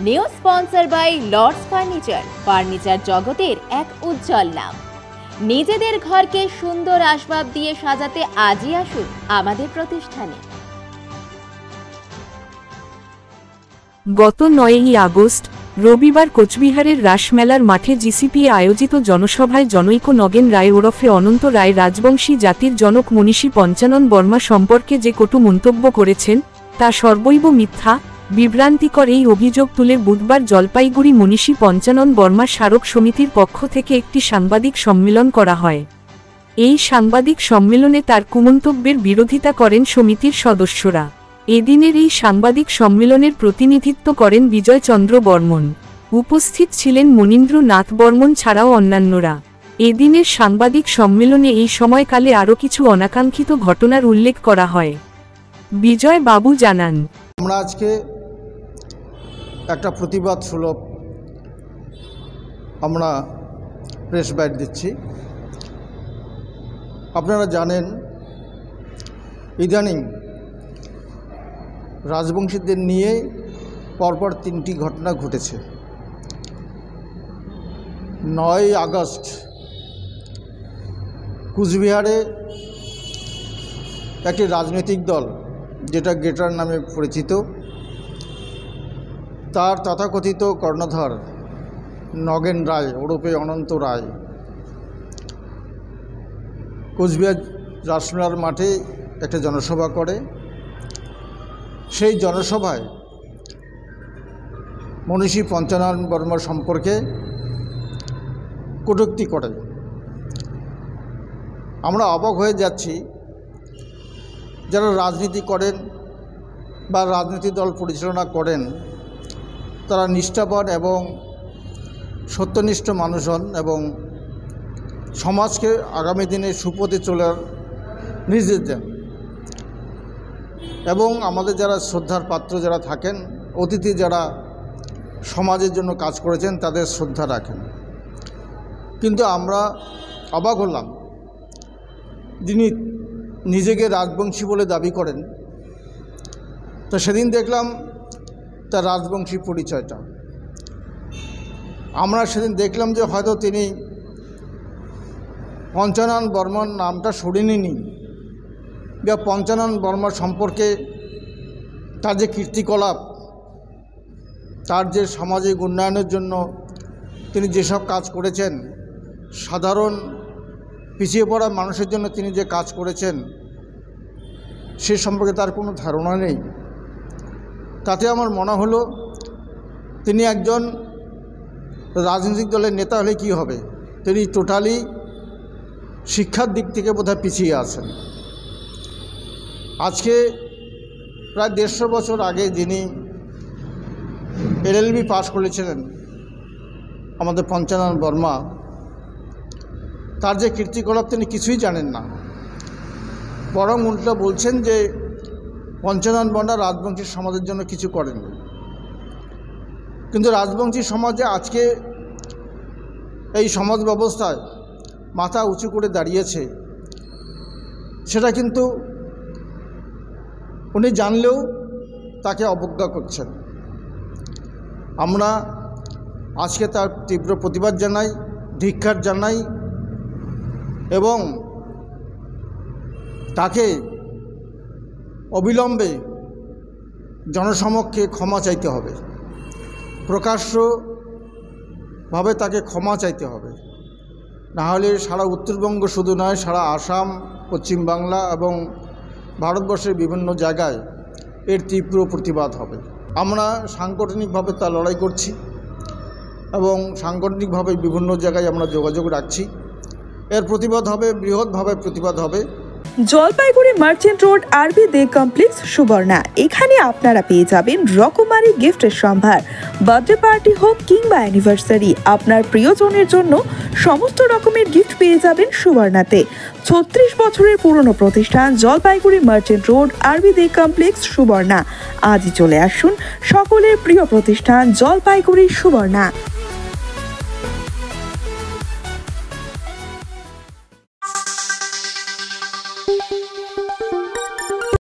New sponsor by Lords furniture জগতের এক উজ্জ্বল নাম। নিজেদের ঘরকে সুন্দর আসবাব দিয়ে সাজাতে আজই আসুন আমাদের প্রতিষ্ঠানে। গত 9ই আগস্ট রবিবার কোচবিহারের রাসমেলার মাঠে জিসিপি আয়োজিত জনসভায় জনৈক নগেন রায় ওরফে অনন্ত রায় রাজবংশী জাতির জনক মনীষী পঞ্চানন বর্মা সম্পর্কে যে কটু মন্তব্য করেছেন তা সর্বৈব মিথ্যা, বিভ্রান্তিকর। এই অভিযোগ তুলে বুধবার জলপাইগুড়ি মনীষী পঞ্চানন বর্মা স্মারক সমিতির পক্ষ থেকে একটি সাংবাদিক সম্মেলন করা হয়। এই সাংবাদিক সম্মেলনে তার কুমন্তব্যের বিরোধিতা করেন সমিতির সদস্যরা। এদিনের এই সাংবাদিক সম্মেলনের প্রতিনিধিত্ব করেন বিজয় চন্দ্র বর্মন। উপস্থিত ছিলেন মনীন্দ্র নাথ বর্মন ছাড়াও অন্যান্যরা। এদিনের সাংবাদিক সম্মেলনে এই সময়কালে আরও কিছু অনাকাঙ্ক্ষিত ঘটনার উল্লেখ করা হয়। বিজয় বাবু জানান, আমরা আজকে একটা প্রতিবাদ সুলভ আমরা প্রেস বাইট দিচ্ছি। আপনারা জানেন ইদানিং রাজবংশীদের নিয়ে পরপর 3টি ঘটনা ঘটেছে। 9ই আগস্ট কুচবিহারে একটি রাজনৈতিক দল, যেটা গেটার নামে পরিচিত, তার তথাকথিত কর্ণধার নগেন রায় ওরফে অনন্ত রায় কোচবিহার রাসমেলার মাঠে একটা জনসভা করে। সেই জনসভায় মনীষী পঞ্চানন বর্মা সম্পর্কে কটূক্তি করে। আমরা অবাক হয়ে যাচ্ছি, যারা রাজনীতি করেন বা রাজনীতি দল পরিচালনা করেন তারা নিষ্ঠাবান এবং সত্যনিষ্ঠ মানুষ হন এবং সমাজকে আগামী দিনে সুপথে চলার নির্দেশ দেন এবং আমাদের যারা শ্রদ্ধার পাত্র যারা থাকেন, অতিথি যারা সমাজের জন্য কাজ করেছেন তাদের শ্রদ্ধা রাখেন। কিন্তু আমরা অবাক হলাম, যিনি নিজেকে রাজবংশী বলে দাবি করেন, তো সেদিন দেখলাম তার রাজবংশী পরিচয়টা। আমরা সেদিন দেখলাম যে হয়তো তিনি পঞ্চানন বর্মন নামটা সরিয়ে বা পঞ্চানন বর্মা সম্পর্কে তার যে কীর্তিকলাপ, তার যে সামাজিক উন্নয়নের জন্য তিনি যেসব কাজ করেছেন, সাধারণ পিছিয়ে পড়া মানুষের জন্য তিনি যে কাজ করেছেন সে সম্পর্কে তার কোনো ধারণা নেই। তাতে আমার মনে হলো তিনি একজন রাজনৈতিক দলের নেতা হলে কি হবে, তিনি টোটালি শিক্ষার দিক থেকে বোধহয় পিছিয়ে আছেন। আজকে প্রায় 150 বছর আগে যিনি LLB পাশ করেছিলেন আমাদের পঞ্চানন বর্মা, তার যে কীর্তিকলাপ তিনি কিছুই জানেন না, বরং উল্টো বলছেন যে পঞ্চানন বর্মা রাজবংশী সমাজের জন্য কিছু করেননি। কিন্তু রাজবংশী সমাজে আজকে এই সমাজ ব্যবস্থায় মাথা উঁচু করে দাঁড়িয়েছে, সেটা কিন্তু উনি জানলেও তাকে অবজ্ঞা করছেন। আমরা আজকে তার তীব্র প্রতিবাদ জানাই, ধিক্কার জানাই এবং তাকে অবিলম্বে জনসমক্ষে ক্ষমা চাইতে হবে, প্রকাশ্যভাবে তাকে ক্ষমা চাইতে হবে। নাহলে সারা উত্তরবঙ্গ শুধু নয়, সারা আসাম, পশ্চিমবাংলা এবং ভারতবর্ষের বিভিন্ন জায়গায় এর তীব্র প্রতিবাদ হবে। আমরা সাংগঠনিকভাবে তা লড়াই করছি এবং সাংগঠনিকভাবে বিভিন্ন জায়গায় আমরা যোগাযোগ রাখছি। এর প্রতিবাদ হবে, বৃহৎভাবে প্রতিবাদ হবে। জলপাইগুড়ি মার্চেন্ট রোড আরবি দে কমপ্লেক্স সুবর্ণা। এখানে আপনারা পেয়ে যাবেন রকমারি গিফটের সম্ভার। বার্থডে পার্টি হোক কিংবা অ্যানিভার্সারি, আপনার প্রিয়জনের জন্য সমস্ত রকমের গিফট পেয়ে যাবেন সুবর্ণাতে। 36 বছরের পুরনো প্রতিষ্ঠান জলপাইগুড়ি মার্চেন্ট রোড আরবি দে কমপ্লেক্স সুবর্ণা। আজই চলে আসুন সকলের প্রিয় প্রতিষ্ঠান জলপাইগুড়ি সুবর্ণা।